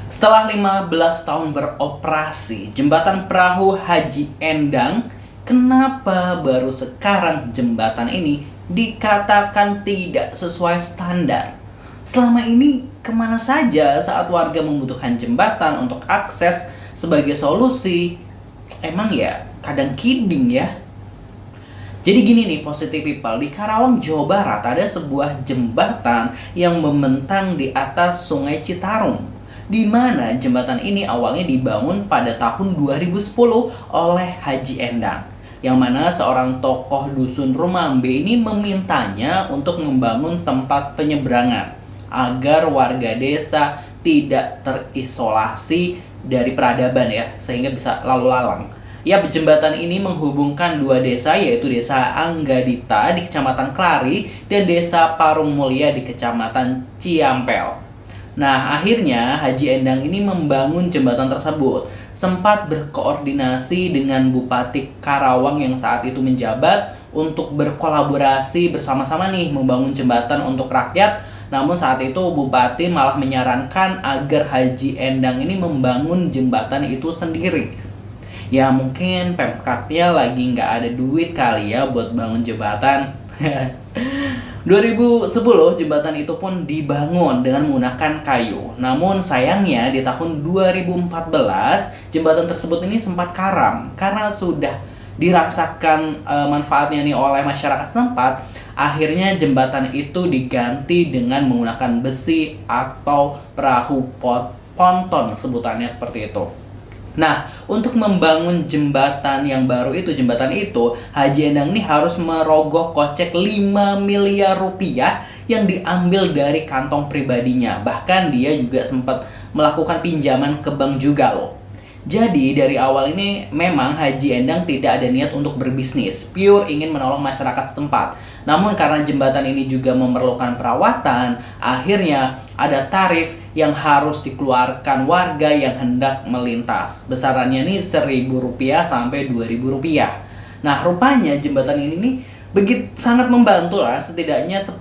Setelah 15 tahun beroperasi, jembatan perahu Haji Endang, kenapa baru sekarang jembatan ini dikatakan tidak sesuai standar? Selama ini kemana saja saat warga membutuhkan jembatan untuk akses sebagai solusi? Emang ya kadang kidding ya. Jadi gini nih positive people, di Karawang, Jawa Barat ada sebuah jembatan yang membentang di atas Sungai Citarum, di mana jembatan ini awalnya dibangun pada tahun 2010 oleh Haji Endang, yang mana seorang tokoh dusun Rumambe ini memintanya untuk membangun tempat penyeberangan agar warga desa tidak terisolasi dari peradaban ya, sehingga bisa lalu lalang. Ya, jembatan ini menghubungkan dua desa, yaitu Desa Anggadita di Kecamatan Klari dan Desa Parung Mulia di Kecamatan Ciampel. Nah, akhirnya Haji Endang ini membangun jembatan tersebut. Sempat berkoordinasi dengan Bupati Karawang yang saat itu menjabat untuk berkolaborasi bersama-sama nih membangun jembatan untuk rakyat. Namun saat itu Bupati malah menyarankan agar Haji Endang ini membangun jembatan itu sendiri. Ya mungkin Pemkapnya lagi nggak ada duit kali ya buat bangun jembatan. 2010 jembatan itu pun dibangun dengan menggunakan kayu. Namun sayangnya di tahun 2014 jembatan tersebut ini sempat karam karena sudah dirasakan manfaatnya nih oleh masyarakat setempat. Akhirnya jembatan itu diganti dengan menggunakan besi atau perahu ponton, sebutannya seperti itu. Nah, untuk membangun jembatan yang baru itu, jembatan itu, Haji Endang ini harus merogoh kocek 5 miliar rupiah yang diambil dari kantong pribadinya. Bahkan dia juga sempat melakukan pinjaman ke bank juga loh. Jadi dari awal ini memang Haji Endang tidak ada niat untuk berbisnis, pure ingin menolong masyarakat setempat. Namun karena jembatan ini juga memerlukan perawatan, akhirnya ada tarif yang harus dikeluarkan warga yang hendak melintas. Besarannya nih Rp1.000 sampai Rp2.000. Nah, rupanya jembatan ini nih begitu sangat membantu lah, setidaknya 10.000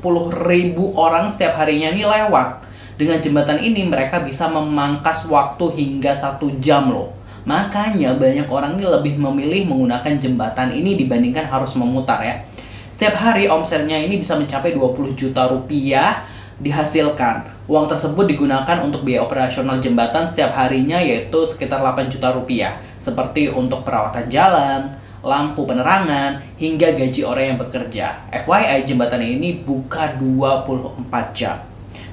orang setiap harinya nih lewat. Dengan jembatan ini mereka bisa memangkas waktu hingga 1 jam loh. Makanya banyak orang ini lebih memilih menggunakan jembatan ini dibandingkan harus memutar ya. Setiap hari omsetnya ini bisa mencapai 20 juta rupiah dihasilkan. Uang tersebut digunakan untuk biaya operasional jembatan setiap harinya, yaitu sekitar 8 juta rupiah. Seperti untuk perawatan jalan, lampu penerangan, hingga gaji orang yang bekerja. FYI, jembatan ini buka 24 jam.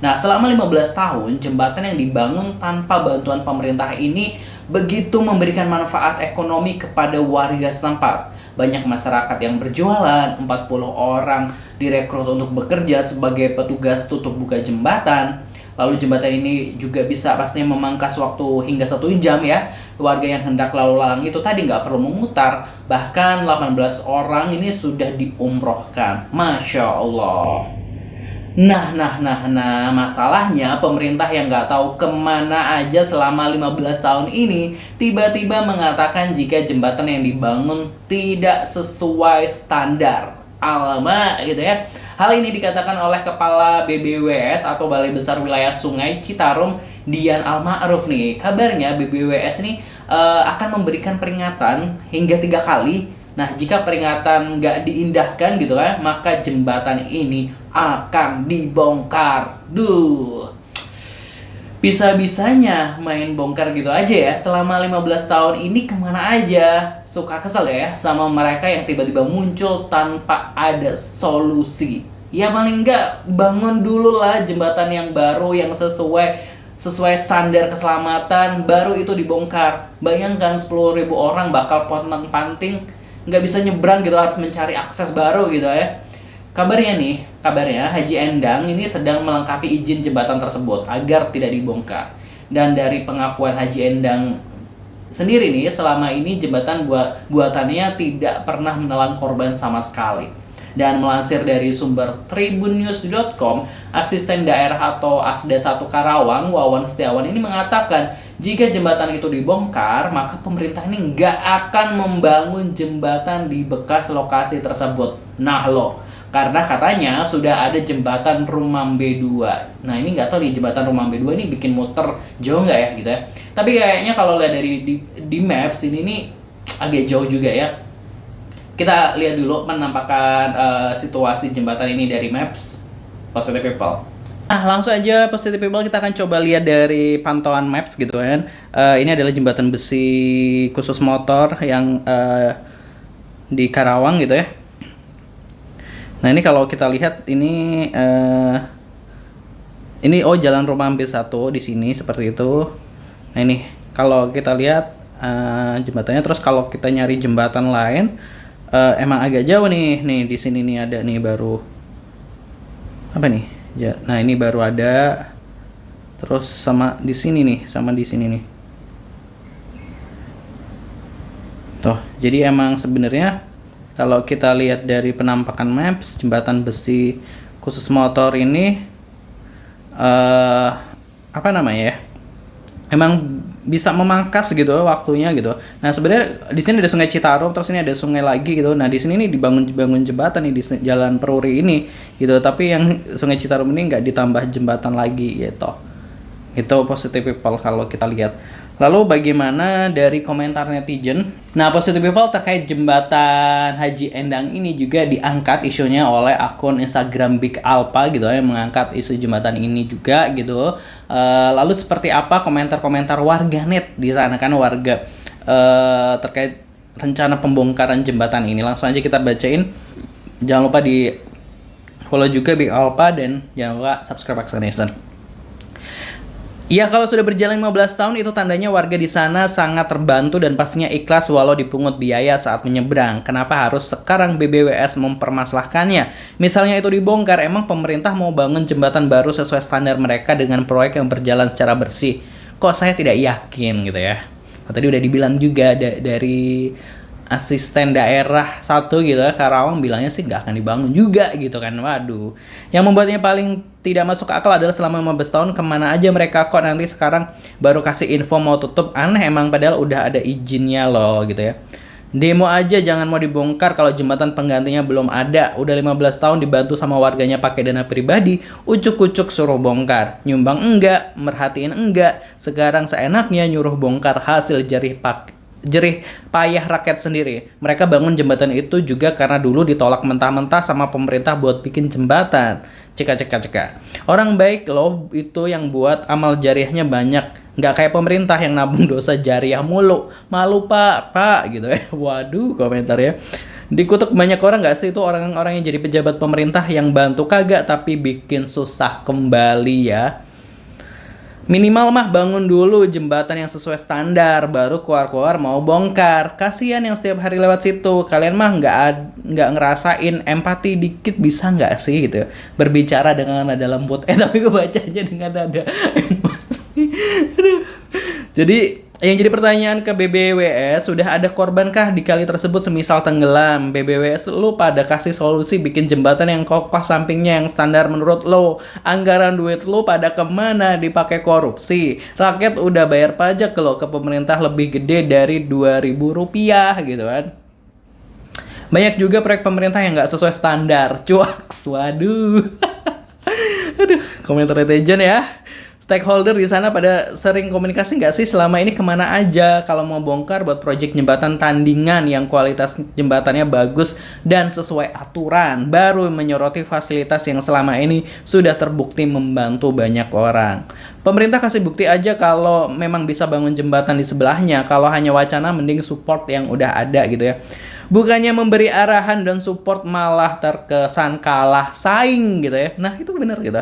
Nah, selama 15 tahun, jembatan yang dibangun tanpa bantuan pemerintah ini begitu memberikan manfaat ekonomi kepada warga setempat. Banyak masyarakat yang berjualan, 40 orang direkrut untuk bekerja sebagai petugas tutup buka jembatan. Lalu jembatan ini juga bisa pastinya memangkas waktu hingga 1 jam ya. Warga yang hendak lalu lalang itu tadi nggak perlu memutar. Bahkan 18 orang ini sudah diumrohkan. Masya Allah. Nah, masalahnya pemerintah yang nggak tahu kemana aja selama 15 tahun ini tiba-tiba mengatakan jika jembatan yang dibangun tidak sesuai standar. Alamak gitu ya. Hal ini dikatakan oleh Kepala BBWS atau Balai Besar Wilayah Sungai Citarum, Dian Al-Ma'ruf nih. Kabarnya BBWS ini akan memberikan peringatan hingga 3 kali. Nah, jika peringatan nggak diindahkan gitu kan, maka jembatan ini akan dibongkar. Bisa-bisanya main bongkar gitu aja ya. Selama 15 tahun ini kemana aja? Suka kesel ya sama mereka yang tiba-tiba muncul tanpa ada solusi. Ya paling nggak bangun dulu lah jembatan yang baru yang sesuai standar keselamatan, baru itu dibongkar. Bayangkan 10.000 orang bakal pontang-panting, nggak bisa nyebrang gitu, harus mencari akses baru gitu ya. Kabarnya Haji Endang ini sedang melengkapi izin jembatan tersebut agar tidak dibongkar. Dan dari pengakuan Haji Endang sendiri nih, selama ini jembatan buatannya tidak pernah menelan korban sama sekali. Dan melansir dari sumber tribunnews.com, asisten daerah atau Asda 1 Karawang, Wawan Setiawan ini mengatakan jika jembatan itu dibongkar, maka pemerintah ini nggak akan membangun jembatan di bekas lokasi tersebut. Nah loh, Karena katanya sudah ada jembatan Rumambe 2. Nah ini nggak tahu nih jembatan Rumambe 2 ini bikin muter jauh nggak ya gitu ya. Tapi kayaknya kalau lihat dari di maps ini nih agak jauh juga ya. Kita lihat dulu penampakan situasi jembatan ini dari maps Positive People. Nah langsung aja Positive People, kita akan coba lihat dari pantauan maps gitu kan. Ini adalah jembatan besi khusus motor yang di Karawang gitu ya. Nah ini kalau kita lihat ini Jalan Rumambe 1 di sini seperti itu. Nah ini kalau kita lihat jembatannya, terus kalau kita nyari jembatan lain emang agak jauh nih. Nih di sini nih ada nih baru apa nih? Nah ini baru ada. Terus sama di sini nih, nih. Tuh, jadi emang sebenarnya kalau kita lihat dari penampakan maps, jembatan besi khusus motor ini apa namanya ya? Emang bisa memangkas gitu waktunya gitu. Nah, sebenarnya di sini ada Sungai Citarum, terus ini ada sungai lagi gitu. Nah, di sini nih dibangun jembatan nih di Jalan Peruri ini gitu. Tapi yang Sungai Citarum ini nggak ditambah jembatan lagi gitu. Itu Positive People kalau kita lihat. Lalu bagaimana dari komentar netizen? Nah, Positive People terkait jembatan Haji Endang ini juga diangkat isunya oleh akun Instagram Big Alpha gitu yang mengangkat isu jembatan ini juga gitu. Lalu seperti apa komentar-komentar warganet di sana kan, warga terkait rencana pembongkaran jembatan ini? Langsung aja kita bacain. Jangan lupa di follow juga Big Alpha dan jangan lupa subscribe Action Nation. Ya, kalau sudah berjalan 15 tahun itu tandanya warga di sana sangat terbantu dan pastinya ikhlas walau dipungut biaya saat menyeberang. Kenapa harus sekarang BBWS mempermasalahkannya? Misalnya itu dibongkar, emang pemerintah mau bangun jembatan baru sesuai standar mereka dengan proyek yang berjalan secara bersih? Kok saya tidak yakin gitu ya. Nah, tadi udah dibilang juga dari asisten daerah 1 gitu ya, Karawang bilangnya sih nggak akan dibangun juga gitu kan. Waduh. Yang membuatnya paling tidak masuk akal adalah selama 15 tahun kemana aja mereka, kok nanti sekarang baru kasih info mau tutup. Aneh emang, padahal udah ada izinnya loh gitu ya. Demo aja jangan mau dibongkar kalau jembatan penggantinya belum ada. Udah 15 tahun dibantu sama warganya pakai dana pribadi, ucuk-ucuk suruh bongkar. Nyumbang enggak, merhatiin enggak. Sekarang seenaknya nyuruh bongkar hasil jerih payah rakyat sendiri. Mereka bangun jembatan itu juga karena dulu ditolak mentah-mentah sama pemerintah buat bikin jembatan. Ceka. Orang baik loh itu yang buat, amal jariahnya banyak. Nggak kayak pemerintah yang nabung dosa jariah mulu. Malu pak gitu ya. Waduh komentar ya. Dikutuk banyak orang nggak sih itu orang-orang yang jadi pejabat pemerintah yang bantu kagak tapi bikin susah kembali ya. Minimal mah bangun dulu jembatan yang sesuai standar, baru keluar-keluar mau bongkar. Kasihan yang setiap hari lewat situ. Kalian mah nggak ngerasain empati dikit bisa nggak sih gitu? Berbicara dengan nada lembut. Tapi gue bacanya dengan nada emosi. Aduh. Jadi yang jadi pertanyaan ke BBWS, sudah ada korbankah di kali tersebut semisal tenggelam? BBWS, lu pada kasih solusi bikin jembatan yang kokoh sampingnya yang standar menurut lo. Anggaran duit lu pada kemana? Dipakai korupsi. Rakyat udah bayar pajak lo ke pemerintah lebih gede dari Rp2.000 gitu kan. Banyak juga proyek pemerintah yang nggak sesuai standar. Cuaks, waduh. Aduh, komentar netizen ya. Stakeholder di sana pada sering komunikasi nggak sih selama ini kemana aja kalau mau bongkar buat proyek jembatan tandingan yang kualitas jembatannya bagus dan sesuai aturan, baru menyoroti fasilitas yang selama ini sudah terbukti membantu banyak orang. Pemerintah kasih bukti aja kalau memang bisa bangun jembatan di sebelahnya. Kalau hanya wacana mending support yang udah ada gitu ya. Bukannya memberi arahan dan support malah terkesan kalah saing gitu ya. Nah itu bener gitu.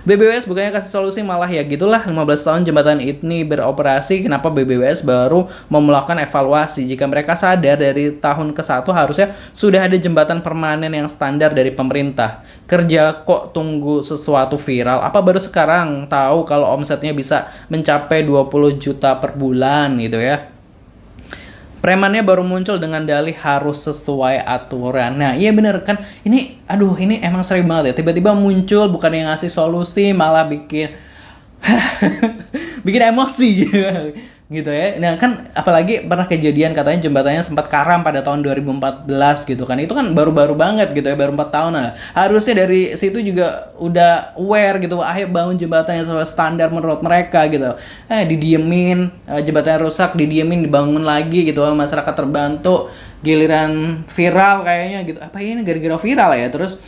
BBWS bukannya kasih solusi malah ya gitulah. 15 tahun jembatan ini beroperasi, kenapa BBWS baru mau melakukan evaluasi? Jika mereka sadar dari tahun ke-1 harusnya sudah ada jembatan permanen yang standar dari pemerintah. Kerja kok tunggu sesuatu viral? Apa baru sekarang tahu kalau omsetnya bisa mencapai 20 juta per bulan gitu ya? Premannya baru muncul dengan dalih harus sesuai aturan. Nah iya bener kan, ini emang sering banget ya, tiba-tiba muncul bukan yang ngasih solusi malah bikin bikin emosi. gitu ya. Nah kan apalagi pernah kejadian katanya jembatannya sempat karam pada tahun 2014 gitu kan. Itu kan baru-baru banget gitu ya, baru 4 tahun. Nah, harusnya dari situ juga udah aware gitu. Ayo bangun jembatan yang sesuai standar menurut mereka gitu. Didiemin, jembatannya rusak, didiemin, dibangun lagi gitu. Masyarakat terbantu, giliran viral kayaknya gitu. Apa ini gara-gara viral ya? Terus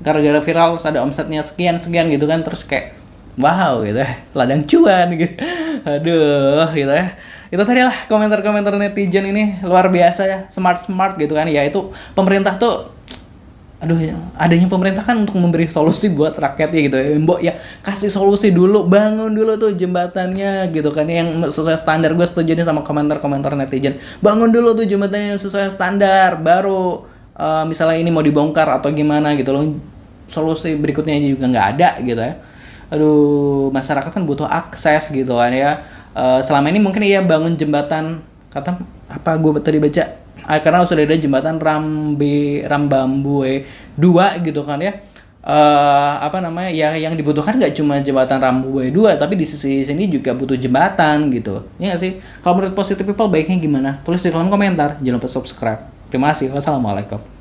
gara-gara viral terus ada omsetnya sekian-sekian gitu kan. Terus kayak wow gitu ya, ladang cuan gitu. Aduh gitu ya. Itu tadi lah komentar-komentar netizen ini luar biasa ya, smart gitu kan. Ya itu pemerintah tuh, aduh adanya pemerintah kan untuk memberi solusi buat rakyatnya gitu ya. Mbok ya kasih solusi dulu, bangun dulu tuh jembatannya gitu kan, yang sesuai standar. Gue setuju nih sama komentar-komentar netizen. Bangun dulu tuh jembatannya yang sesuai standar, baru misalnya ini mau dibongkar atau gimana gitu loh. Solusi berikutnya juga nggak ada gitu ya. Aduh, masyarakat kan butuh akses gitu kan ya. Selama ini mungkin iya bangun jembatan, kata apa gue tadi baca, karena sudah ada jembatan Rambambue 2 gitu kan ya. Apa namanya ya, yang dibutuhkan nggak cuma jembatan Rambambue 2, tapi di sisi sini juga butuh jembatan gitu. Ya nggak sih? Kalau menurut Positive People baiknya gimana? Tulis di kolom komentar. Jangan lupa subscribe. Terima kasih. Wassalamualaikum.